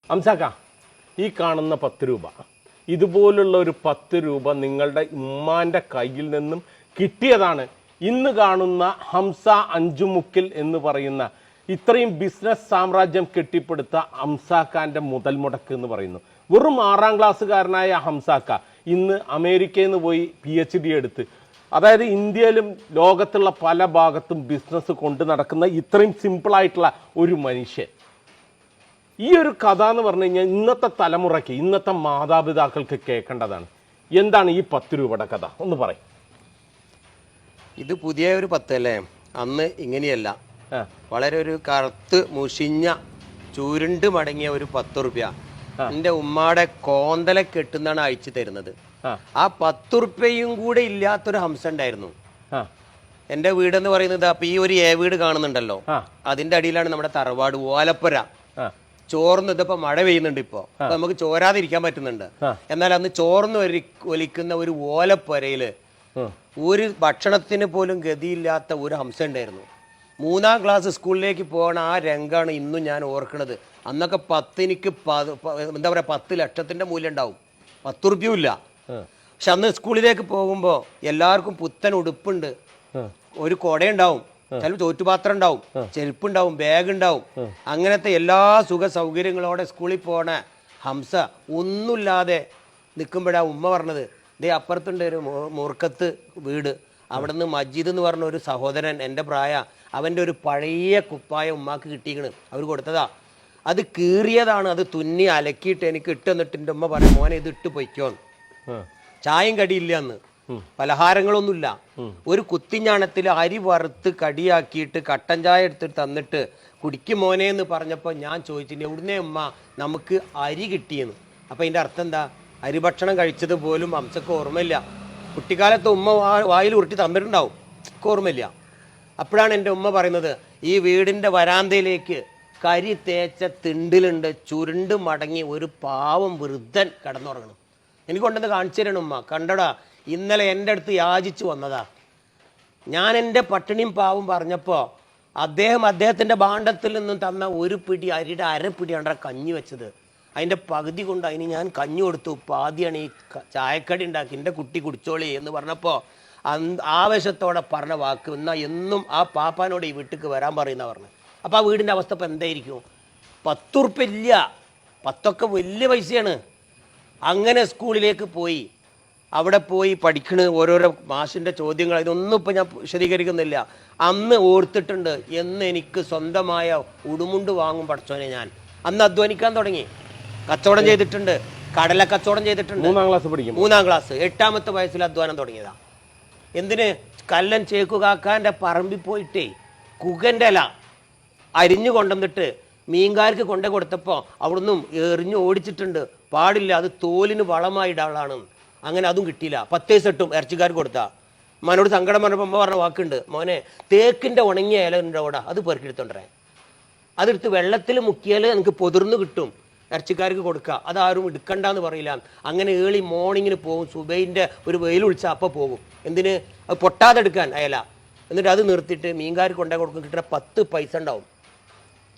അംസാക്ക, ഈ കാണുന്ന 10 രൂപ, ഇതുപോലുള്ള ഒരു 10 രൂപ നിങ്ങളുടെ ഉമ്മാൻ്റെ കയ്യിൽ നിന്നും കിട്ടിയതാണ്. ഇന്ന് കാണുന്ന ഹംസ അഞ്ചുമുക്കിൽ എന്ന് പറയുന്ന ഇത്രയും ബിസിനസ് സാമ്രാജ്യം കെട്ടിപ്പടുത്ത ഹംസാക്കാൻ്റെ മുതൽ മുടക്ക് എന്ന് പറയുന്നു. വെറും 6ാം ക്ലാസ്സുകാരനായ ഹംസാക്ക ഇന്ന് അമേരിക്കയിൽ നിന്ന് പോയി PhD എടുത്ത്, അതായത് ഇന്ത്യയിലും ലോകത്തുള്ള പല ഭാഗത്തും ബിസിനസ് കൊണ്ട് നടക്കുന്ന ഇത്രയും സിമ്പിളായിട്ടുള്ള ഒരു മനുഷ്യൻ. ഈ ഒരു കഥ എന്ന് പറഞ്ഞു കഴിഞ്ഞാൽ ഇന്നത്തെ തലമുറയ്ക്ക്, ഇന്നത്തെ മാതാപിതാക്കൾക്ക് കേൾക്കേണ്ടതാണ്. എന്താണ് ഈ 10 രൂപയുടെ കഥ ഒന്ന് പറയും. ഇത് പുതിയ ഒരു 10 അല്ലേ? അന്ന് ഇങ്ങനെയല്ല, വളരെ ഒരു കറുത്ത് മുഷിഞ്ഞ ചുരുണ്ട് മടങ്ങിയ ഒരു 10 റുപ്യ എൻ്റെ ഉമ്മാടെ കോന്തല കെട്ടുന്നാണ് അയച്ചു തരുന്നത്. ആ 10 റുപ്യയും കൂടെ ഇല്ലാത്തൊരു ഹംസ ഉണ്ടായിരുന്നു. എൻ്റെ വീടെന്ന് പറയുന്നത് അപ്പൊ ഈ ഒരു വീട് കാണുന്നുണ്ടല്ലോ, അതിന്റെ അടിയിലാണ് നമ്മുടെ തറവാട് ഓലപ്പുര. ചോർന്ന് ഇതിപ്പോ മഴ പെയ്യുന്നുണ്ട്, ഇപ്പൊ നമുക്ക് ചോരാതിരിക്കാൻ പറ്റുന്നുണ്ട്. എന്നാൽ അന്ന് ചോർന്ന് ഒലിക്കുന്ന ഒരു ഓലപ്പുരയില് ഒരു ഭക്ഷണത്തിന് പോലും ഗതിയില്ലാത്ത ഒരു ഹംസ ഉണ്ടായിരുന്നു. 3ാം ക്ലാസ് സ്കൂളിലേക്ക് പോകണ ആ രംഗമാണ് ഇന്നും ഞാൻ ഓർക്കണത്. അന്നൊക്കെ 10 എന്താ പറയാ 10 ലക്ഷത്തിന്റെ മൂല്യം ഉണ്ടാവും, 10 റുപ്യയും ഇല്ല. പക്ഷെ അന്ന് സ്കൂളിലേക്ക് പോകുമ്പോൾ എല്ലാവർക്കും പുത്തൻ ഉടുപ്പുണ്ട്, ഒരു കുടയുണ്ടാവും, ചില ചോറ്റുപാത്രം ഉണ്ടാവും, ചെരുപ്പുണ്ടാവും, ബാഗ് ഉണ്ടാവും. അങ്ങനത്തെ എല്ലാ സുഖ സൗകര്യങ്ങളോടെ സ്കൂളിൽ പോണ ഹംസ ഒന്നുമില്ലാതെ നിൽക്കുമ്പോഴാണ് ഉമ്മ പറഞ്ഞത്, ദേ അപ്പുറത്തുണ്ട് ഒരു മൂർക്കത്ത് വീട്, അവിടെ നിന്ന് മജീദ് എന്ന് പറഞ്ഞ ഒരു സഹോദരൻ, എൻ്റെ പ്രായ, അവൻ്റെ ഒരു പഴയ കുപ്പായ ഉമ്മാക്ക് കിട്ടിയിരിക്കണ്, അവർ കൊടുത്തതാ. അത് കീറിയതാണ്, അത് തുന്നി അലക്കിയിട്ട് എനിക്ക് ഇട്ടെന്നിട്ട് എൻ്റെ ഉമ്മ പറയാം, മോനെ ഇത് ഇട്ട് പൊയ്ക്കോന്ന്. ചായയും കടിയില്ല അന്ന്, പലഹാരങ്ങളൊന്നുമില്ല. ഒരു കുത്തിഞ്ഞാണത്തിൽ അരി വറുത്ത് കടിയാക്കിയിട്ട് കട്ടൻ ചായ എടുത്തിട്ട് തന്നിട്ട് കുടിക്കും മോനെ എന്ന് പറഞ്ഞപ്പോൾ ഞാൻ ചോദിച്ചിട്ട് എവിടുന്നേ ഉമ്മ നമുക്ക് അരി കിട്ടിയെന്ന്. അപ്പം അതിൻ്റെ അർത്ഥം എന്താ? അരി ഭക്ഷണം കഴിച്ചത് പോലും ഹംസക്ക് ഓർമ്മയില്ല. കുട്ടിക്കാലത്ത് ഉമ്മ വായിൽ ഉരുട്ടി തന്നിട്ടുണ്ടാവും, ഓർമ്മയില്ല. അപ്പോഴാണ് എൻ്റെ ഉമ്മ പറയുന്നത്, ഈ വീടിൻ്റെ വരാന്തയിലേക്ക് കരി തേച്ച തിണ്ടിലുണ്ട് ചുരുണ്ട് മടങ്ങി ഒരു പാവം വൃദ്ധൻ കിടന്നുറങ്ങണം. എനിക്ക് കൊണ്ടത് കാണിച്ചു തരണം ഉമ്മ, കണ്ടടാ ഇന്നലെ എൻ്റെ അടുത്ത് യാചിച്ചു വന്നതാ. ഞാൻ എൻ്റെ പട്ടിണിയും പാവം പറഞ്ഞപ്പോൾ അദ്ദേഹത്തിൻ്റെ ഭാണ്ഡത്തിൽ നിന്നും തന്ന ഒരു പിടി അരിയുടെ അരപ്പിടിയാണ് കഞ്ഞി വെച്ചത്. അതിൻ്റെ പകുതി കൊണ്ട് അതിന് ഞാൻ കഞ്ഞി കൊടുത്തു, പാതിയാണ് ഈ ചായക്കടി ഉണ്ടാക്കി, എൻ്റെ കുട്ടി കുടിച്ചോളി എന്ന് പറഞ്ഞപ്പോൾ ആവേശത്തോടെ പറഞ്ഞ വാക്ക്, എന്നാൽ എന്നും ആ പാപ്പാനോട് ഈ വീട്ടിലേക്ക് വരാൻ പറയുന്ന പറഞ്ഞു. അപ്പോൾ ആ വീടിൻ്റെ അവസ്ഥ ഇപ്പം എന്തായിരിക്കും? 10 ഉറുപ്പ്യ ഇല്ല, 10 വലിയ പൈസയാണ്. അങ്ങനെ സ്കൂളിലേക്ക് പോയി, അവിടെ പോയി പഠിക്കണ ഓരോരോ മാഷിൻ്റെ ചോദ്യങ്ങൾ, ഇതൊന്നും ഇപ്പം ഞാൻ വിശദീകരിക്കുന്നില്ല. അന്ന് ഓർത്തിട്ടുണ്ട് എന്ന് എനിക്ക് സ്വന്തമായ ഉടുമുണ്ട് വാങ്ങും പഠിച്ചോനെ. ഞാൻ അന്ന് അധ്വാനിക്കാൻ തുടങ്ങി, കച്ചവടം ചെയ്തിട്ടുണ്ട്, കടല കച്ചവടം ചെയ്തിട്ടുണ്ട്. 3ാം ക്ലാസ് പഠിക്കും, 3ാം ക്ലാസ് 8ാമത്തെ വയസ്സിൽ അധ്വാനം തുടങ്ങിയതാ. എന്തിന്? കല്ലൻ ചേക്കുകാക്കാൻ്റെ പറമ്പിൽ പോയിട്ടേ കുകൻ്റെ ഇല അരിഞ്ഞു കൊണ്ടുവന്നിട്ട് മീൻകാർക്ക് കൊണ്ടു കൊടുത്തപ്പോൾ അവിടുന്ന് എറിഞ്ഞു ഓടിച്ചിട്ടുണ്ട്, പാടില്ല, അത് തോലിന് വളമായിടാളാണ്. അങ്ങനെ അതും കിട്ടിയില്ല. 10 പൈസ ഇട്ടും ഇറച്ചിക്കാർക്ക് കൊടുത്താ. മനോട് സങ്കടം പറഞ്ഞപ്പോൾ അമ്മ പറഞ്ഞ വാക്കുണ്ട്, മോനെ തേക്കിൻ്റെ ഉണങ്ങിയ ഇല ഉണ്ട് അവിടെ, അത് പെറുക്കിയെടുത്തോണ്ടേ, അതെടുത്ത് വെള്ളത്തിൽ മുക്കിയാൽ എനിക്ക് പൊതിർന്ന് കിട്ടും, ഇറച്ചിക്കാർക്ക് കൊടുക്കുക, അതാരും എടുക്കണ്ടെന്ന് പറയില്ല. അങ്ങനെ ഏളി മോർണിങ്ങിന് പോകും, സുബൈൻ്റെ ഒരു വെയിൽ വിളിച്ചാൽ അപ്പം പോകും. എന്തിന്? അത് പൊട്ടാതെ എടുക്കാൻ അയല. എന്നിട്ട് അത് നിർത്തിയിട്ട് മീൻകാർക്ക് കൊണ്ടേ കൊടുക്കും, കിട്ടുന്ന 10 പൈസ ഉണ്ടാവും.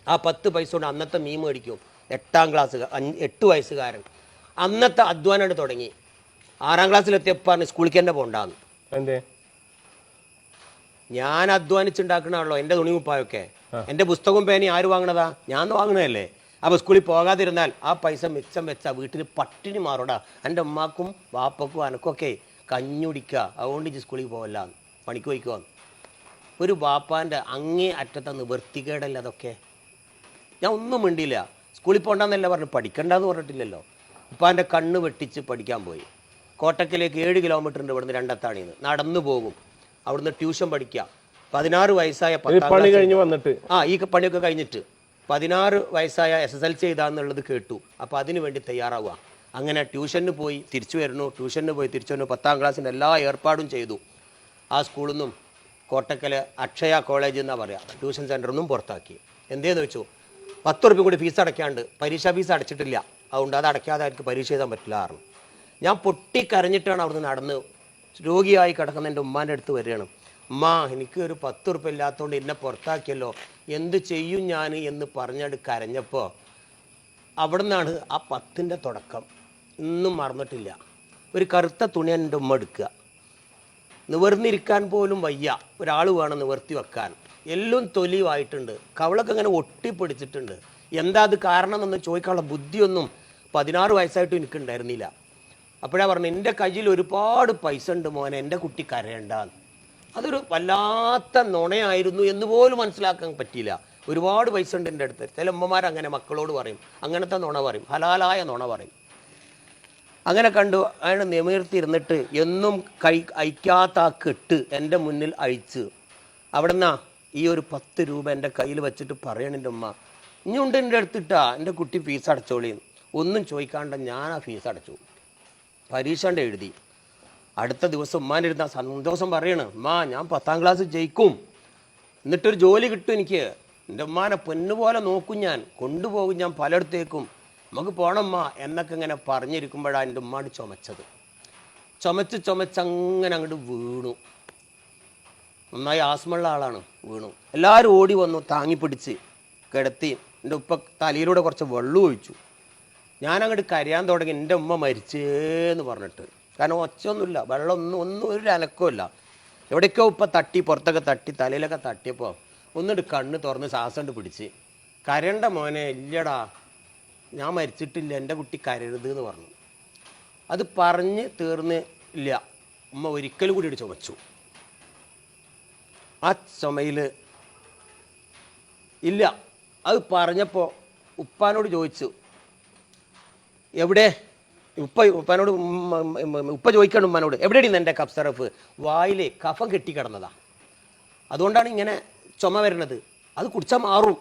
ആ 10 പൈസ കൊണ്ട് അന്നത്തെ മീൻ മേടിക്കും. 8ാം ക്ലാസ് 8 വയസ്സുകാരൻ അന്നത്തെ അധ്വാനം തുടങ്ങി. 6ാം ക്ലാസ്സിലെത്തിയപ്പോൾ സ്കൂളിലേക്ക് തന്നെ പോകണ്ടാന്ന്. എന്തേ? ഞാൻ അധ്വാനിച്ചുണ്ടാക്കണാണല്ലോ എൻ്റെ തുണി കുപ്പായൊക്കെ, എൻ്റെ പുസ്തകവും പേനയും ആര് വാങ്ങണതാ? ഞാൻ വാങ്ങണതല്ലേ. അപ്പോൾ സ്കൂളിൽ പോകാതിരുന്നാൽ ആ പൈസ മിച്ചം വെച്ചാൽ വീട്ടിൽ പട്ടിണി മാറൂടാ. എൻ്റെ ഉമ്മാക്കും വാപ്പക്കും അനക്കൊക്കെ കഞ്ഞുടിക്കുക, അതുകൊണ്ട് ഈ സ്കൂളിൽ പോകല്ല, പണിക്ക് പോയിക്കുവാന്ന്. ഒരു വാപ്പാൻ്റെ അങ്ങേ അറ്റത്തെ നിവൃത്തികേടല്ല അതൊക്കെ. ഞാൻ ഒന്നും മിണ്ടിയില്ല. സ്കൂളിൽ പോകണ്ടെന്നല്ല പറഞ്ഞു, പഠിക്കണ്ടെന്ന് പറഞ്ഞിട്ടില്ലല്ലോ. ഉപ്പാൻ്റെ കണ്ണ് വെട്ടിച്ച് പഠിക്കാൻ പോയി. കോട്ടക്കലേക്ക് 7 കിലോമീറ്ററിൻ്റെ ഇവിടുന്ന് രണ്ടത്താണിന്ന് നടന്നു പോകും. അവിടുന്ന് ട്യൂഷൻ പഠിക്കുക. 16 വയസ്സായ 10ാം പണി കഴിഞ്ഞ് വന്നിട്ട് ഈ പണിയൊക്കെ കഴിഞ്ഞിട്ട് 16 വയസ്സായ SSLC ചെയ്താന്നുള്ളത് കേട്ടു. അപ്പോൾ അതിനു വേണ്ടി തയ്യാറാവുക. അങ്ങനെ ട്യൂഷന് പോയി തിരിച്ചു വരുന്നു, ട്യൂഷന് പോയി തിരിച്ചു വരുന്നു. 10ാം ക്ലാസ്സിൻ്റെ എല്ലാ ഏർപ്പാടും ചെയ്തു. ആ സ്കൂളിൽ നിന്നും കോട്ടക്കൽ അക്ഷയ കോളേജ് എന്നാണ് പറയുക, ട്യൂഷൻ സെൻ്ററിൽ പുറത്താക്കി. എന്തേന്ന് വെച്ചു? 10 റുപ്യ കൂടി ഫീസ് അടയ്ക്കാണ്ട്, പരീക്ഷാ ഫീസ് അടച്ചിട്ടില്ല, അതുകൊണ്ട് അത് അടയ്ക്കാതെ അവർക്ക് പരീക്ഷ എഴുതാൻ പറ്റില്ല ആയിരുന്നു. ഞാൻ പൊട്ടിക്കരഞ്ഞിട്ടാണ് അവിടുന്ന് നടന്ന് രോഗിയായി കിടക്കുന്ന എൻ്റെ ഉമ്മാൻ്റെ അടുത്ത് വരികയാണ്. ഉമ്മ, എനിക്ക് ഒരു 10 റുപ്യ ഇല്ലാത്തതുകൊണ്ട് എന്നെ പുറത്താക്കിയല്ലോ, എന്ത് ചെയ്യും ഞാൻ എന്ന് പറഞ്ഞിട്ട് കരഞ്ഞപ്പോൾ അവിടെ നിന്നാണ് ആ 10ൻ്റെ തുടക്കം. ഇന്നും മറന്നിട്ടില്ല. ഒരു കറുത്ത തുണി എൻ്റെ ഉമ്മ എടുക്കുക. നിവർന്നിരിക്കാൻ പോലും വയ്യ, ഒരാൾ വേണം നിവർത്തി വെക്കാൻ. എല്ലാം തൊലിയുമായിട്ടുണ്ട്, കവളൊക്കെ ഇങ്ങനെ ഒട്ടിപ്പിടിച്ചിട്ടുണ്ട്. എന്താ അത് കാരണം എന്നൊന്ന് ചോദിക്കാനുള്ള ബുദ്ധിയൊന്നും 16 വയസ്സായിട്ടും എനിക്കുണ്ടായിരുന്നില്ല. അപ്പോഴാണ് പറഞ്ഞു, എൻ്റെ കയ്യിൽ ഒരുപാട് പൈസ ഉണ്ട് മോനെ, എൻ്റെ കുട്ടി കരയണ്ടാന്ന്. അതൊരു വല്ലാത്ത നുണയായിരുന്നു എന്ന് പോലും മനസ്സിലാക്കാൻ പറ്റിയില്ല. ഒരുപാട് പൈസ ഉണ്ട് എൻ്റെ അടുത്ത്. ചില അമ്മമാരങ്ങനെ മക്കളോട് പറയും, അങ്ങനത്തെ നുണ പറയും, ഹലാലായ നുണ പറയും. അങ്ങനെ കണ്ടു. അയാൾ നിമിർത്തിരുന്നിട്ട് എന്നും അയക്കാത്ത ആ കെട്ട് എൻ്റെ മുന്നിൽ അഴിച്ച് അവിടെ നിന്നാ ഈ ഒരു 10 രൂപ എൻ്റെ കയ്യിൽ വെച്ചിട്ട് പറയണം, എൻ്റെ ഉമ്മ ഇനിയുണ്ട് എൻ്റെ അടുത്തിട്ടാ, എൻ്റെ കുട്ടി ഫീസ് അടച്ചോളിന്ന്. ഒന്നും ചോദിക്കാണ്ട് ഞാൻ ആ ഫീസ് അടച്ചു. പരീക്ഷ എഴുതി. അടുത്ത ദിവസം ഉമ്മാൻ്റെ ഇരുന്ന സന്തോഷം പറയണം, ഉമ്മ ഞാൻ 10ാം ക്ലാസ് ജയിക്കും, എന്നിട്ടൊരു ജോലി കിട്ടും എനിക്ക്, എൻ്റെ ഉമ്മാനെ പൊന്നുപോലെ നോക്കും, ഞാൻ കൊണ്ടുപോകും, ഞാൻ പലയിടത്തേക്കും, നമുക്ക് പോണമ്മ എന്നൊക്കെ ഇങ്ങനെ പറഞ്ഞിരിക്കുമ്പോഴാണ് എൻ്റെ ഉമ്മാട് ചുമച്ചങ്ങനെ അങ്ങോട്ട് വീണു. നന്നായി ആസ്മുള്ള ആളാണ്. വീണു. എല്ലാവരും ഓടി വന്നു, താങ്ങി പിടിച്ച് കിടത്തി. എൻ്റെ ഉപ്പ തലയിലൂടെ കുറച്ച് വെള്ളം ഒഴിച്ചു. ഞാനങ്ങോട്ട് കരയാൻ തുടങ്ങി, എൻ്റെ ഉമ്മ മരിച്ചേന്ന് പറഞ്ഞിട്ട്. കാരണം ഒച്ചയൊന്നുമില്ല, ഒന്നും ഒരു അനക്കമില്ല. എവിടേക്കോ ഉപ്പ തട്ടി, പുറത്തൊക്കെ തട്ടി, തലയിലൊക്കെ തട്ടിയപ്പോൾ ഒന്നിട്ട് കണ്ണ് തുറന്ന് ശ്വാസം കൊണ്ട് പിടിച്ച്, കരണ്ട മോനെ, ഇല്ലടാ ഞാൻ മരിച്ചിട്ടില്ല, എൻ്റെ കുട്ടി കരരുത് എന്ന് പറഞ്ഞു. അത് പറഞ്ഞ് തീർന്ന് ഇല്ല. ഉമ്മ ഒരിക്കലും കൂടി ചുമച്ചു. ആ ചുമയിൽ ഇല്ല. പറഞ്ഞപ്പോൾ ഉപ്പാനോട് ചോദിച്ചു, എവിടെ? ഉപ്പാനോട് ഉപ്പ ചോദിക്കണം ഉമ്മാനോട്, എവിടെയാണ് എൻ്റെ കഫ് സിറപ്പ്? വായിൽ കഫം കെട്ടിക്കിടന്നതാ, അതുകൊണ്ടാണ് ഇങ്ങനെ ചുമ വരുന്നത്. അത് കുടിച്ചാൽ മാറും.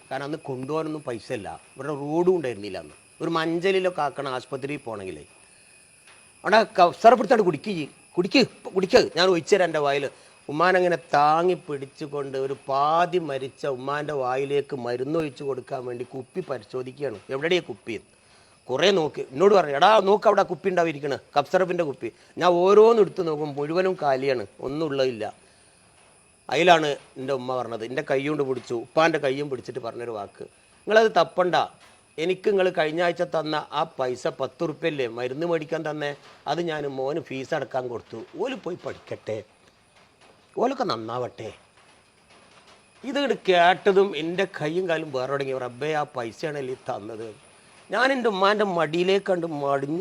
കാരണം അന്ന് കൊണ്ടുപോകാനൊന്നും പൈസ ഇല്ല, ഇവിടെ റോഡും ഉണ്ടായിരുന്നില്ല അന്ന്. ഒരു മഞ്ചലിലൊക്കെ ആക്കണം ആശുപത്രിയിൽ പോകണമെങ്കിൽ. അവിടെ കഫ് സിറപ്പ് എടുത്താണ്ട് കുടിക്ക്, ഞാൻ ഒഴിച്ചു തരാം എൻ്റെ വായിൽ. ഉമ്മാനങ്ങനെ താങ്ങി പിടിച്ചുകൊണ്ട് ഒരു പാതി മരിച്ച ഉമ്മാൻ്റെ വായിലേക്ക് മരുന്ന് ഒഴിച്ച് കൊടുക്കാൻ വേണ്ടി കുപ്പി പരിശോധിക്കുകയാണ്. എവിടെയാണ് കുപ്പി? കുറേ നോക്കി. എന്നോട് പറഞ്ഞു, എടാ നോക്ക്, അവിടെ കുപ്പി ഉണ്ടാവിരിക്കണേ, കഫ് സിറപ്പിൻ്റെ കുപ്പി. ഞാൻ ഓരോന്നും എടുത്ത് നോക്കും, മുഴുവനും കാലിയാണ്, ഒന്നും ഉള്ളതില്ല. അതിലാണ് എൻ്റെ ഉമ്മ പറഞ്ഞത്, എൻ്റെ കൈ കൊണ്ട് പിടിച്ചു, ഉപ്പാൻ്റെ കൈയും പിടിച്ചിട്ട് പറഞ്ഞൊരു വാക്ക്, നിങ്ങളത് തപ്പണ്ട, എനിക്ക് നിങ്ങൾ കഴിഞ്ഞ ആഴ്ച തന്ന ആ പൈസ 10 ഉറുപ്പ്യല്ലേ മരുന്ന് മേടിക്കാൻ തന്നെ, അത് ഞാൻ മോന് ഫീസ് അടക്കാൻ കൊടുത്തു, ഓല് പോയി പഠിക്കട്ടെ, ഓലൊക്കെ നന്നാവട്ടെ. ഇത് കേട്ടതും എൻ്റെ കൈയും കാലും വേറെ തുടങ്ങി. റബ്ബേ, ആ പൈസയാണല്ലേ തന്നത്. ഞാൻ എൻ്റെ ഉമ്മാൻ്റെ മടിയിലേക്ക് കണ്ട്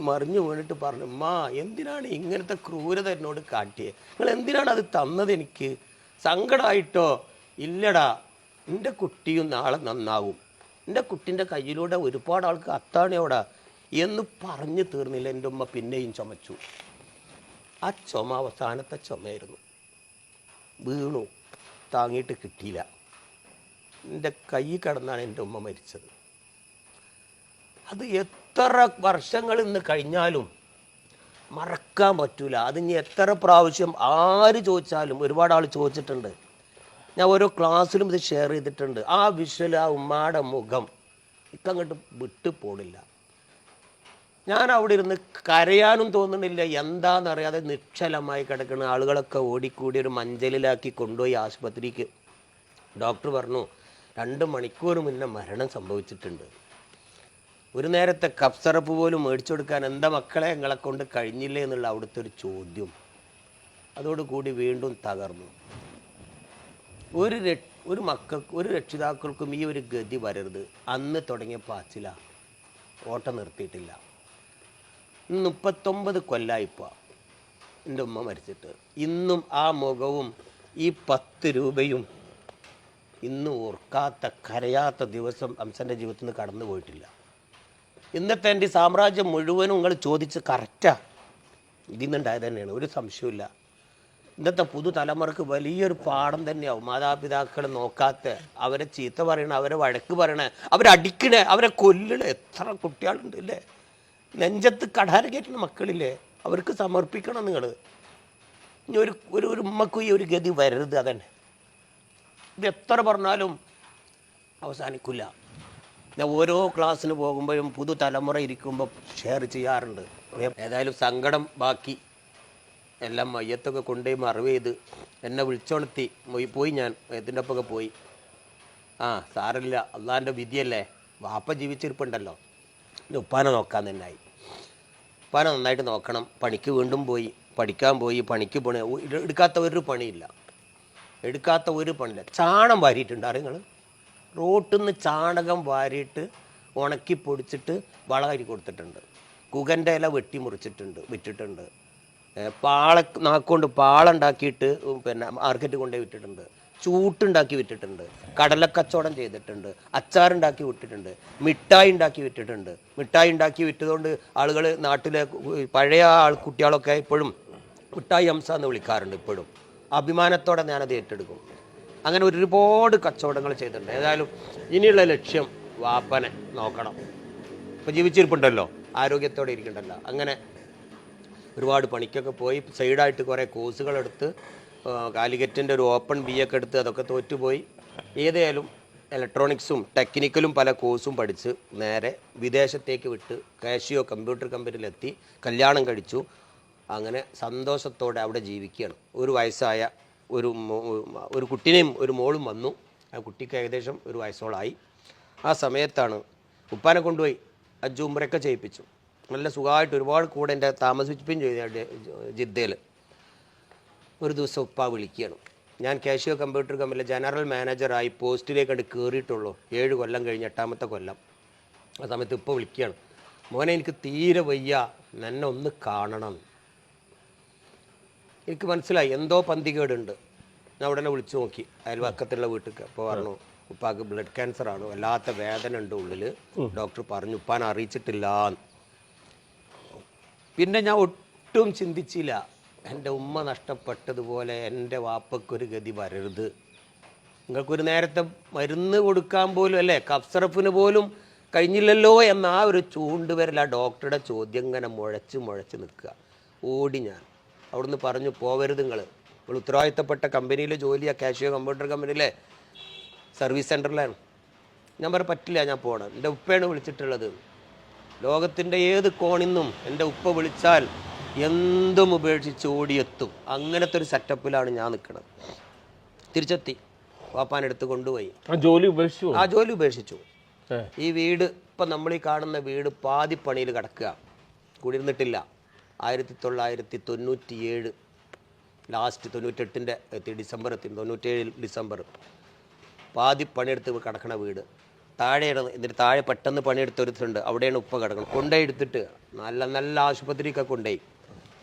മറിഞ്ഞു വീണിട്ട് പറഞ്ഞു, ഉമ്മ എന്തിനാണ് ഇങ്ങനത്തെ ക്രൂരത എന്നോട് കാട്ടിയത്? നിങ്ങൾ എന്തിനാണ് അത് തന്നത്? എനിക്ക് സങ്കടമായിട്ടോ? ഇല്ലടാ, എൻ്റെ കുട്ടിയും നാളെ നന്നാവും, എൻ്റെ കുട്ടീൻ്റെ കയ്യിലൂടെ ഒരുപാട് ആൾക്ക് അത്താണിയോടാ എന്ന് പറഞ്ഞു തീർന്നില്ല. എൻ്റെ ഉമ്മ പിന്നെയും ചുമച്ചു. ആ ചുമ അവസാനത്തെ ചുമയായിരുന്നു. വീണു, താങ്ങിയിട്ട് കിട്ടിയില്ല. എൻ്റെ കൈ കിടന്നാണ് എൻ്റെ ഉമ്മ മരിച്ചത്. അത് എത്ര വർഷങ്ങൾ ഇന്ന് കഴിഞ്ഞാലും മറക്കാൻ പറ്റൂല. അത് ഇനി എത്ര പ്രാവശ്യം ആര് ചോദിച്ചാലും, ഒരുപാട് ആൾ ചോദിച്ചിട്ടുണ്ട്, ഞാൻ ഓരോ ക്ലാസ്സിലും ഇത് ഷെയർ ചെയ്തിട്ടുണ്ട്. ആ വിഷ്വൽ, ആ ഉമ്മാടെ മുഖം ഇക്കങ്ങോട്ട് വിട്ടു പോണില്ല. ഞാൻ അവിടെ ഇരുന്ന് കരയാനും തോന്നുന്നില്ല, എന്താണെന്നറിയാതെ നിശ്ചലമായി കിടക്കുന്ന ആളുകളൊക്കെ ഓടിക്കൂടി ഒരു മഞ്ചലിലാക്കി കൊണ്ടുപോയി ആശുപത്രിക്ക്. ഡോക്ടർ പറഞ്ഞു 2 മണിക്കൂർ മുന്നേ മരണം സംഭവിച്ചിട്ടുണ്ട്. ഒരു നേരത്തെ കഫ് സിറപ്പ് പോലും മേടിച്ചു കൊടുക്കാൻ എന്താ മക്കളെ നിങ്ങളെ കൊണ്ട് കഴിഞ്ഞില്ലേ എന്നുള്ള അവിടുത്തെ ഒരു ചോദ്യം. അതോടുകൂടി വീണ്ടും തകർന്നു. ഒരു മക്കൾക്ക്, ഒരു രക്ഷിതാക്കൾക്കും ഈ ഒരു ഗതി വരരുത്. അന്ന് തുടങ്ങിയ പാച്ചില, ഓട്ടം നിർത്തിയിട്ടില്ല. 39 കൊല്ലായിപ്പോൾ എൻ്റെ ഉമ്മ മരിച്ചിട്ട്. ഇന്നും ആ മുഖവും ഈ 10 രൂപയും ഇന്നും ഓർക്കാത്ത, കരയാത്ത ദിവസം അംസൻ്റെ ജീവിതത്തിൽ നിന്ന് കടന്നു പോയിട്ടില്ല. ഇന്നത്തെ എൻ്റെ സാമ്രാജ്യം മുഴുവനും നിങ്ങൾ ചോദിച്ച് കറക്റ്റാ, ഇതിൽ നിന്നുണ്ടായത് തന്നെയാണ്, ഒരു സംശയമില്ല. ഇന്നത്തെ പുതുതലമുറക്ക് വലിയൊരു പാഠം തന്നെയാവും. മാതാപിതാക്കളെ നോക്കാത്ത, അവരെ ചീത്ത പറയണ, അവരെ വഴക്ക് പറയണ, അവരടിക്കണേ, അവരെ കൊല്ലണ എത്ര കുട്ടികളുണ്ട് ഇല്ലേ? നെഞ്ചത്ത് കടാര കയറ്റുന്ന മക്കളില്ലേ? അവർക്ക് സമർപ്പിക്കണം നിങ്ങൾ. ഇനി ഒരു ഉമ്മക്കും ഈ ഒരു ഗതി വരരുത്. അതന്നെ, ഇത് എത്ര പറഞ്ഞാലും അവസാനിക്കില്ല. ഞാൻ ഓരോ ക്ലാസ്സിന് പോകുമ്പോഴും പുതുതലമുറ ഇരിക്കുമ്പോൾ ഷെയർ ചെയ്യാറുണ്ട്. ഏതായാലും സങ്കടം ബാക്കി. എല്ലാം മയ്യത്തൊക്കെ കൊണ്ടുപോയി മറവ് ചെയ്ത് എന്നെ വിളിച്ചോണത്തി പോയി. ഞാൻ മയ്യത്തിൻ്റെ ഒപ്പൊക്കെ പോയി. സാരമില്ല, അള്ളാൻ്റെ വിധിയല്ലേ. വാപ്പ ജീവിച്ചിരിപ്പുണ്ടല്ലോ. ഉപ്പാനെ നോക്കാൻ തന്നെ ആയി. ഉപ്പാനെ നന്നായിട്ട് നോക്കണം. പണിക്ക് വീണ്ടും പോയി, പഠിക്കാൻ പോയി, പണിക്ക് പണി എടുക്കാത്ത ഒരു പണിയില്ല, എടുക്കാത്ത ഒരു പണിയില്ല. ചാണം വാരിയിട്ടുണ്ട് അറിയങ്ങൾ, റോട്ടിൽ നിന്ന് ചാണകം വാരിയിട്ട് ഉണക്കി പൊടിച്ചിട്ട് വളകരി കൊടുത്തിട്ടുണ്ട്. കുകൻ്റെ ഇല വെട്ടി മുറിച്ചിട്ടുണ്ട്, വിറ്റിട്ടുണ്ട്. നാക്കൊണ്ട് പാളുണ്ടാക്കിയിട്ട് പിന്നെ മാർക്കറ്റ് കൊണ്ടുപോയി വിറ്റിട്ടുണ്ട്. ചൂട്ടുണ്ടാക്കി വിറ്റിട്ടുണ്ട്. കടലക്കച്ചവടം ചെയ്തിട്ടുണ്ട്. അച്ചാറുണ്ടാക്കി വിറ്റിട്ടുണ്ട്. മിഠായി ഉണ്ടാക്കി വിറ്റിട്ടുണ്ട്. മിഠായി ഉണ്ടാക്കി വിറ്റതുകൊണ്ട് ആളുകൾ, നാട്ടിലെ പഴയ കുട്ടികളൊക്കെ ഇപ്പോഴും മിഠായി ഹംസ എന്ന് വിളിക്കാറുണ്ട്. ഇപ്പോഴും അഭിമാനത്തോടെ ഞാനത് ഏറ്റെടുക്കും. അങ്ങനെ ഒരുപാട് കച്ചവടങ്ങൾ ചെയ്തിട്ടുണ്ട്. ഏതായാലും ഇനിയുള്ള ലക്ഷ്യം വാപ്പനെ നോക്കണം. ഇപ്പോൾ ജീവിച്ചിരിപ്പുണ്ടല്ലോ, ആരോഗ്യത്തോടെ ഇരിക്കണ്ടല്ലോ. അങ്ങനെ ഒരുപാട് പണിക്കൊക്കെ പോയി സൈഡായിട്ട് കുറേ കോഴ്സുകളെടുത്ത്, കാലിക്കറ്റിൻ്റെ ഒരു ഓപ്പൺ ബി ഒക്കെ എടുത്ത് അതൊക്കെ തോറ്റുപോയി. ഏതായാലും ഇലക്ട്രോണിക്സും ടെക്നിക്കലും പല കോഴ്സും പഠിച്ച് നേരെ വിദേശത്തേക്ക് വിട്ട് കാഷിയോ കമ്പ്യൂട്ടർ കമ്പനിയിലെത്തി, കല്യാണം കഴിച്ചു. അങ്ങനെ സന്തോഷത്തോടെ അവിടെ ജീവിക്കുകയാണ്. ഒരു വയസ്സായ ഒരു കുട്ടീനെയും ഒരു മോളും വന്നു. ആ കുട്ടിക്ക് ഏകദേശം ഒരു വയസ്സോളായി. ആ സമയത്താണ് ഉപ്പാനെ കൊണ്ടുപോയി ഹജ്ജ് ഉംറയൊക്കെ ചെയ്യിപ്പിച്ചു. നല്ല സുഖമായിട്ട് ഒരുപാട് കൂടെ എൻ്റെ താമസിപ്പിക്കുകയും ചെയ്ത ജിദ്ദയിൽ. ഒരു ദിവസം ഉപ്പ വിളിക്കുകയാണ്. ഞാൻ കാഷിയോ കമ്പ്യൂട്ടർ കമ്പനിയിലെ ജനറൽ മാനേജറായി പോസ്റ്റിലേക്ക് കണ്ട് കയറിയിട്ടുള്ളൂ. 7 കൊല്ലം കഴിഞ്ഞ് 8ാമത്തെ കൊല്ലം. ആ സമയത്ത് ഉപ്പ വിളിക്കുകയാണ്, മോനെ എനിക്ക് തീരെ വയ്യ, എന്നെ ഒന്ന് കാണണം. എനിക്ക് മനസ്സിലായി എന്തോ പന്തികേടുണ്ട്. ഞാൻ ഉടനെ വിളിച്ചു നോക്കി അയൽവക്കത്തുള്ള വീട്ടിൽ. അപ്പോൾ പറഞ്ഞു ഉപ്പാക്ക് ബ്ലഡ് ക്യാൻസറാണ്, വല്ലാത്ത വേദന ഉണ്ട് ഉള്ളിൽ, ഡോക്ടർ പറഞ്ഞു, ഉപ്പാനെ അറിയിച്ചിട്ടില്ല. പിന്നെ ഞാൻ ഒട്ടും ചിന്തിച്ചില്ല, എൻ്റെ ഉമ്മ നഷ്ടപ്പെട്ടതുപോലെ എൻ്റെ വാപ്പക്കൊരു ഗതി വരരുത്. നിങ്ങൾക്കൊരു നേരത്തെ മരുന്ന് കൊടുക്കാൻ പോലും, അല്ലേ, കഫ്സറഫിന് പോലും കഴിഞ്ഞില്ലല്ലോ എന്ന ആ ഒരു ചൂണ്ടുവരൽ ആ ഡോക്ടറുടെ ചോദ്യം ഇങ്ങനെ മുഴച്ച് നിൽക്കുക. ഓടി ഞാൻ അവിടുന്ന് പറഞ്ഞു, പോവരുത് നിങ്ങൾ ഉത്തരവാദിത്തപ്പെട്ട കമ്പനിയിൽ ജോലിയാണ്, കാഷിയോ കമ്പ്യൂട്ടർ കമ്പനിയിലെ സർവീസ് സെൻറ്ററിലാണ്. ഞാൻ പറഞ്ഞു പറ്റില്ല, ഞാൻ പോകണം. എൻ്റെ ഉപ്പയാണ് വിളിച്ചിട്ടുള്ളത്. ലോകത്തിൻ്റെ ഏത് കോണിന്നും എൻ്റെ ഉപ്പ വിളിച്ചാൽ എന്തും ഉപേക്ഷിച്ച് ഓടിയെത്തും. അങ്ങനത്തെ ഒരു സെറ്റപ്പിലാണ് ഞാൻ നിൽക്കുന്നത്. തിരിച്ചെത്തി, വാപ്പാനെടുത്ത് കൊണ്ടുപോയി. ആ ജോലി ഉപേക്ഷിച്ചു. ഈ വീട് ഇപ്പം നമ്മൾ ഈ കാണുന്ന വീട് പാതിപ്പണിയിൽ കിടക്കുക, കൂടിയിരുന്നിട്ടില്ല. 1997 ലാസ്റ്റ് 98 ഡിസംബർ എത്തി, 97 ഡിസംബർ പാതി പണിയെടുത്ത് കിടക്കണ വീട്. താഴെയാണ്. എന്നിട്ട് താഴെ പെട്ടെന്ന് പണിയെടുത്തൊരുത്തുണ്ട്, അവിടെയാണ് ഉപ്പ കിടക്കണം. കൊണ്ടുപോയി എടുത്തിട്ട് നല്ല ആശുപത്രിയൊക്കെ കൊണ്ടുപോയി.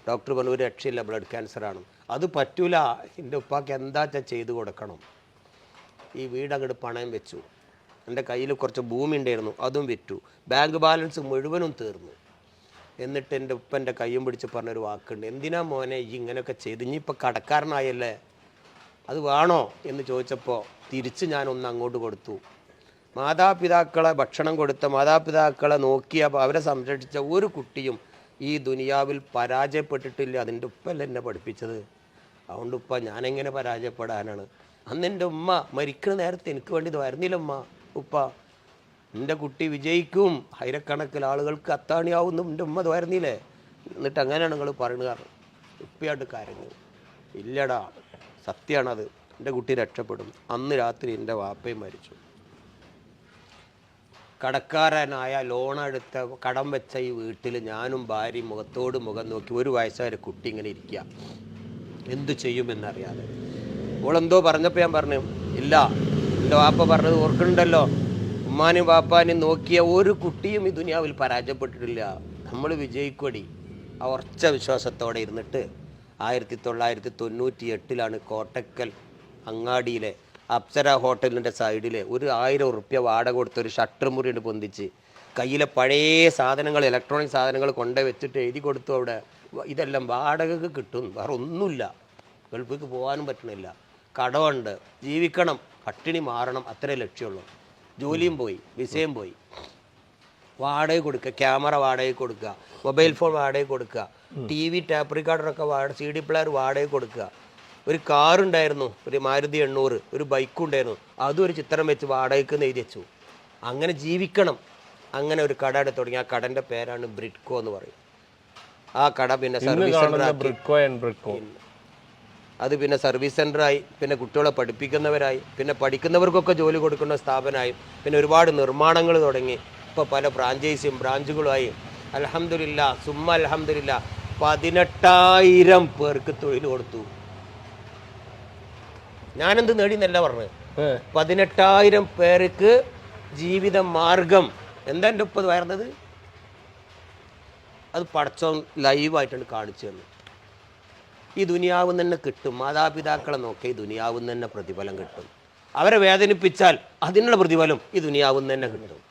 ഡോക്ടർ പറഞ്ഞു ഒരു രക്ഷയില്ല, ബ്ലഡ് ക്യാൻസറാണ്. അത് പറ്റൂല, എൻ്റെ ഉപ്പാക്ക് എന്താച്ചാൽ ചെയ്ത് കൊടുക്കണം. ഈ വീട് അങ്ങോട്ട് പണയം വെച്ചു. എൻ്റെ കയ്യിൽ കുറച്ച് ഭൂമി ഉണ്ടായിരുന്നു, അതും വിറ്റു. ബാങ്ക് ബാലൻസ് മുഴുവനും തീർന്നു. എന്നിട്ട് എൻ്റെ ഉപ്പൻ്റെ കയ്യും പിടിച്ച് പറഞ്ഞൊരു വാക്കുണ്ട്, എന്തിനാ മോനെ ഈ ഇങ്ങനെയൊക്കെ ചെയ്ത്, ഇനിയിപ്പോൾ കടക്കാരനായല്ലേ, അത് വേണോ എന്ന് ചോദിച്ചപ്പോൾ തിരിച്ച് ഞാനൊന്ന് അങ്ങോട്ട് കൊടുത്തു. മാതാപിതാക്കളെ ഭക്ഷണം കൊടുത്ത, മാതാപിതാക്കളെ നോക്കിയ, അവരെ സംരക്ഷിച്ച ഒരു കുട്ടിയും ഈ ദുനിയാവിൽ പരാജയപ്പെട്ടിട്ടില്ല. അതിൻ്റെ ഉപ്പല്ല എന്നെ പഠിപ്പിച്ചത്. അതുകൊണ്ട് ഉപ്പ ഞാനെങ്ങനെ പരാജയപ്പെടാനാണ്? അന്ന് എൻ്റെ ഉമ്മ മരിക്കുന്ന നേരത്തെ എനിക്ക് വേണ്ടി ഇത് വരുന്നില്ല. ഉപ്പ എൻ്റെ കുട്ടി വിജയിക്കും, ആയിരക്കണക്കിന് ആളുകൾക്ക് അത്താണിയാവുന്നു, എൻ്റെ ഉമ്മ ഇത് വരുന്നില്ലേ? എന്നിട്ട് അങ്ങനെയാണ് നിങ്ങൾ പറയുന്നത്. ഉപ്പയായിട്ട് കരഞ്ഞു. ഇല്ലടാ, സത്യമാണത്, എൻ്റെ കുട്ടി രക്ഷപ്പെടും. അന്ന് രാത്രി എൻ്റെ വാപ്പയും മരിച്ചു. കടക്കാരനായ ലോണെടുത്ത കടം വെച്ച ഈ വീട്ടിൽ ഞാനും ഭാര്യയും മുഖത്തോട് മുഖം നോക്കി, ഒരു വയസ്സായ കുട്ടി ഇങ്ങനെ ഇരിക്കുക, എന്തു ചെയ്യുമെന്നറിയാതെ. ഓളെന്തോ പറഞ്ഞപ്പോൾ ഞാൻ പറഞ്ഞു, ഇല്ല, എൻ്റെ വാപ്പ പറഞ്ഞത് ഓർക്കുന്നുണ്ടല്ലോ, ഉമ്മാനും വാപ്പാനും നോക്കിയ ഒരു കുട്ടിയും ഈ ദുനിയാവിൽ പരാജയപ്പെട്ടിട്ടില്ല, നമ്മൾ വിജയിക്കൊടി. ആ ഉറച്ച വിശ്വാസത്തോടെ ഇരുന്നിട്ട് 1998 കോട്ടക്കൽ അങ്ങാടിയിലെ അപ്സര ഹോട്ടലിൻ്റെ സൈഡിൽ ഒരു 1000 ഉറുപ്യ വാടക കൊടുത്തൊരു ഷട്ടർ മുറിയിട്ട് പൊന്തിച്ച് കയ്യിലെ പഴയ സാധനങ്ങൾ, ഇലക്ട്രോണിക് സാധനങ്ങൾ കൊണ്ടു വെച്ചിട്ട് എഴുതി കൊടുത്തു, അവിടെ ഇതെല്ലാം വാടകക്ക് കിട്ടും, വേറെ ഒന്നുമില്ല, ഗൾഫിലേക്ക് പോകാനും പറ്റണില്ല, കടമുണ്ട്, ജീവിക്കണം, പട്ടിണി മാറണം, അത്രേ ലക്ഷ്യമുള്ളൂ. ജോലിയും പോയി, വിസയും പോയി. വാടക കൊടുക്കുക, ക്യാമറ വാടക കൊടുക്കുക, മൊബൈൽ ഫോൺ വാടക കൊടുക്കുക, TV ടാപ്പ് റിക്കാർഡറൊക്കെ CD പ്ലെയർ വാടക കൊടുക്കുക. ഒരു കാറുണ്ടായിരുന്നു, ഒരു മാരുതി 800, ഒരു ബൈക്കും ഉണ്ടായിരുന്നു, അതും ഒരു ചിത്രം വെച്ച് വാടകയ്ക്ക് എഴുതി വെച്ചു. അങ്ങനെ ജീവിക്കണം. അങ്ങനെ ഒരു കട എടുത്ത് തുടങ്ങി. ആ കടൻ്റെ പേരാണ് ബ്രിഡ്കോ എന്ന് പറയും. ആ കട പിന്നെ സർവീസ് സെൻ്ററായി. അത് പിന്നെ സർവീസ് സെൻ്ററായി, പിന്നെ കുട്ടികളെ പഠിപ്പിക്കുന്നവരായി, പിന്നെ പഠിക്കുന്നവർക്കൊക്കെ ജോലി കൊടുക്കുന്ന സ്ഥാപനമായി, പിന്നെ ഒരുപാട് നിർമ്മാണങ്ങൾ തുടങ്ങി. ഇപ്പോൾ പല ഫ്രാഞ്ചൈസിയും ബ്രാഞ്ചുകളുമായി അൽഹംദുലില്ലാ സുമ്മ അൽഹംദുലില്ലാ 18,000 പേർക്ക് തൊഴിൽ കൊടുത്തു. ഞാനെന്ത് നേടിയെന്നല്ല പറഞ്ഞത്, 18,000 പേർക്ക് ജീവിത മാർഗം. എന്താ എൻ്റെ ഉപ്പത് വരുന്നത്? അത് പടച്ചോൻ ലൈവായിട്ടാണ് കാണിച്ചു തന്നു. ഈ ദുനിയാവിൽ തന്നെ കിട്ടും. മാതാപിതാക്കളെ നോക്കി ഈ ദുനിയാവിൽ തന്നെ പ്രതിഫലം കിട്ടും. അവരെ വേദനിപ്പിച്ചാൽ അതിനുള്ള പ്രതിഫലം ഈ ദുനിയാവിൽ തന്നെ കിട്ടും.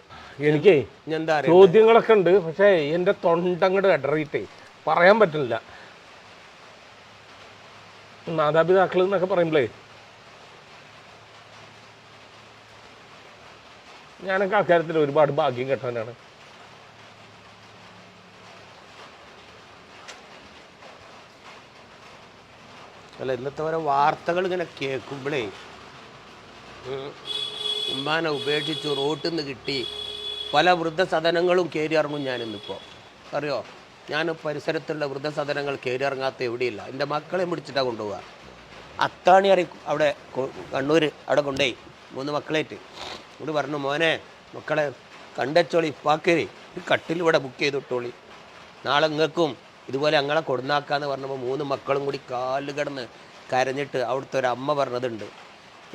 എനിക്ക് എന്താ ചോദ്യങ്ങളൊക്കെ ഉണ്ട്, പക്ഷേ എൻ്റെ തൊണ്ടങ്ങട് ഇടറിയിട്ടേ പറയാൻ പറ്റില്ല. മാതാപിതാക്കൾ എന്നൊക്കെ പറയുമ്പോഴേ ഞാനൊക്കെ അക്കാര്യത്തിൽ ഒരുപാട് ഭാഗ്യം കെട്ടവനാണ്. അല്ല, ഇന്നത്തെ ഓരോ വാർത്തകൾ ഇങ്ങനെ കേൾക്കുമ്പോഴേ ഉമ്മാനെ ഉപേക്ഷിച്ചു റോട്ടിൽ നിന്ന് കിട്ടി പല വൃദ്ധസദനങ്ങളും കയറി ഇറങ്ങും. ഞാനിന്നിപ്പോൾ അറിയോ, ഞാൻ പരിസരത്തുള്ള വൃദ്ധസദനങ്ങൾ കയറി ഇറങ്ങാത്ത എവിടെയില്ല. എൻ്റെ മക്കളെ പിടിച്ചിട്ടാണ് കൊണ്ടുപോവുക. അത്താണി അവിടെ കണ്ണൂർ അവിടെ കൊണ്ടുപോയി 3 മക്കളായിട്ട് ഇവിടെ പറഞ്ഞു, മോനെ മക്കളെ കണ്ടച്ചോളി ഇപ്പാക്കേരി ഒരു കട്ടിൽ ഇവിടെ ബുക്ക് ചെയ്തിട്ടോളി, നാളെ നിങ്ങൾക്കും ഇതുപോലെ ഞങ്ങളെ കൊടുന്നാക്കാന്ന് പറഞ്ഞപ്പോൾ 3 മക്കളും കൂടി കാല് കിടന്ന് കരഞ്ഞിട്ട് അവിടുത്തെ ഒരു അമ്മ പറഞ്ഞതുണ്ട്,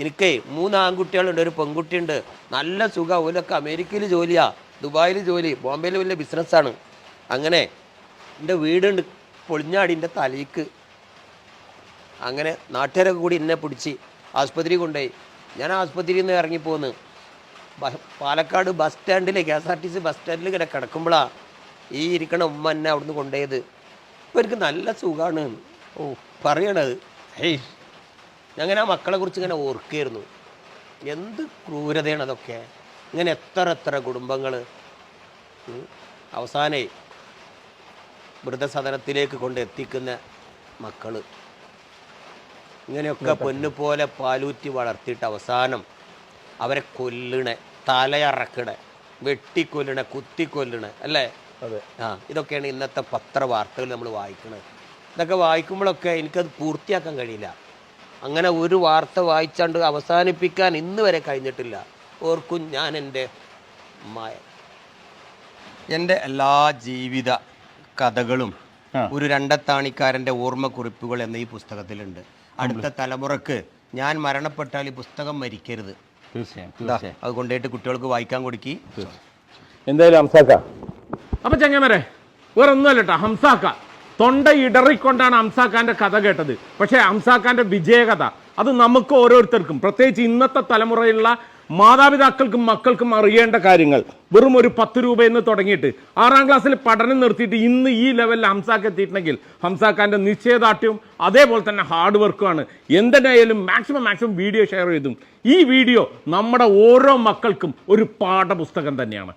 എനിക്കേ 3 ആൺകുട്ടികളുണ്ട്, ഒരു പെൺകുട്ടിയുണ്ട്, നല്ല സുഖം, ഓലൊക്കെ അമേരിക്കയിൽ ജോലിയാ, ദുബായിൽ ജോലി, ബോംബെയിൽ വലിയ ബിസിനസ്സാണ്. അങ്ങനെ എൻ്റെ വീടുണ്ട് പൊളിഞ്ഞാടി എൻ്റെ തലയ്ക്ക്. അങ്ങനെ നാട്ടുകാരൊക്കെ കൂടി എന്നെ പിടിച്ച് ആസ്പത്രി കൊണ്ടുപോയി. ഞാൻ ആസ്പത്രിയിൽ നിന്ന് ഇറങ്ങിപ്പോന്ന് പാലക്കാട് ബസ് സ്റ്റാൻഡിൽ KSRTC ബസ് സ്റ്റാൻഡിൽ ഇങ്ങനെ കിടക്കുമ്പോഴാണ് ഈ ഇരിക്കണ ഉമ്മ എന്നെ അവിടുന്ന് കൊണ്ടുപോയത്. ഇപ്പോൾ എനിക്ക് നല്ല സുഖമാണ്. ഓ പറയണത് ഹേയ്, അങ്ങനെ ആ മക്കളെ കുറിച്ച് ഇങ്ങനെ ഓർക്കുകയായിരുന്നു. എന്ത് ക്രൂരതയാണ് അതൊക്കെ. ഇങ്ങനെ എത്ര കുടുംബങ്ങൾ അവസാനേ വൃദ്ധസദനത്തിലേക്ക് കൊണ്ട് എത്തിക്കുന്ന മക്കൾ. ഇങ്ങനെയൊക്കെ പൊന്നുപോലെ പാലൂറ്റി വളർത്തിയിട്ട് അവസാനം അവരെ കൊല്ലണേ, തലയറക്കണേ, വെട്ടിക്കൊല്ലണേ, കുത്തിക്കൊല്ലണേ അല്ലേ? അതെ. ഇതൊക്കെയാണ് ഇന്നത്തെ പത്രവാർത്തകൾ നമ്മൾ വായിക്കുന്നത്. ഇതൊക്കെ വായിക്കുമ്പോഴൊക്കെ എനിക്കത് പൂർത്തിയാക്കാൻ കഴിയില്ല. അങ്ങനെ ഒരു വാർത്ത വായിച്ചാണ്ട് അവസാനിപ്പിക്കാൻ ഇന്ന് വരെ കഴിഞ്ഞിട്ടില്ല. ഓർക്കും ഞാൻ എൻ്റെ എല്ലാ ജീവിത കഥകളും ഒരു രണ്ടത്താണിക്കാരൻ്റെ ഓർമ്മക്കുറിപ്പുകൾ എന്ന ഈ പുസ്തകത്തിലുണ്ട്. അടുത്ത തലമുറക്ക് ഞാൻ മരണപ്പെട്ടാൽ ഈ പുസ്തകം മരിക്കരുത്. അത് കൊണ്ടുപോയിട്ട് കുട്ടികൾക്ക് വായിക്കാൻ കൊടുക്കി. എന്തായാലും ഹംസാക്ക, അപ്പൊ ചങ്ങമരെ വേറെ ഒന്നുമല്ല കേട്ടോ. ഹംസാക്ക തൊണ്ട ഇടറിക്കൊണ്ടാണ് ഹംസാക്കാന്റെ കഥ കേട്ടത്. പക്ഷേ ഹംസാക്കാന്റെ വിജയകഥ അത് നമുക്ക് ഓരോരുത്തർക്കും, പ്രത്യേകിച്ച് ഇന്നത്തെ തലമുറയിലുള്ള മാതാപിതാക്കൾക്കും മക്കൾക്കും അറിയേണ്ട കാര്യങ്ങൾ. വെറും ഒരു 10 രൂപയെന്ന് തുടങ്ങിയിട്ട് 6ാം ക്ലാസ്സിൽ പഠനം നിർത്തിയിട്ട് ഇന്ന് ഈ ലെവലിൽ ഹംസാക്ക് എത്തിയിട്ടുണ്ടെങ്കിൽ ഹംസാക്കാന്റെ നിശ്ചയദാർഢ്യവും അതേപോലെ തന്നെ ഹാർഡ് വർക്കുമാണ്. എന്തിനായാലും മാക്സിമം വീഡിയോ ഷെയർ ചെയ്തും ഈ വീഡിയോ നമ്മുടെ ഓരോ മക്കൾക്കും ഒരു പാഠപുസ്തകം തന്നെയാണ്.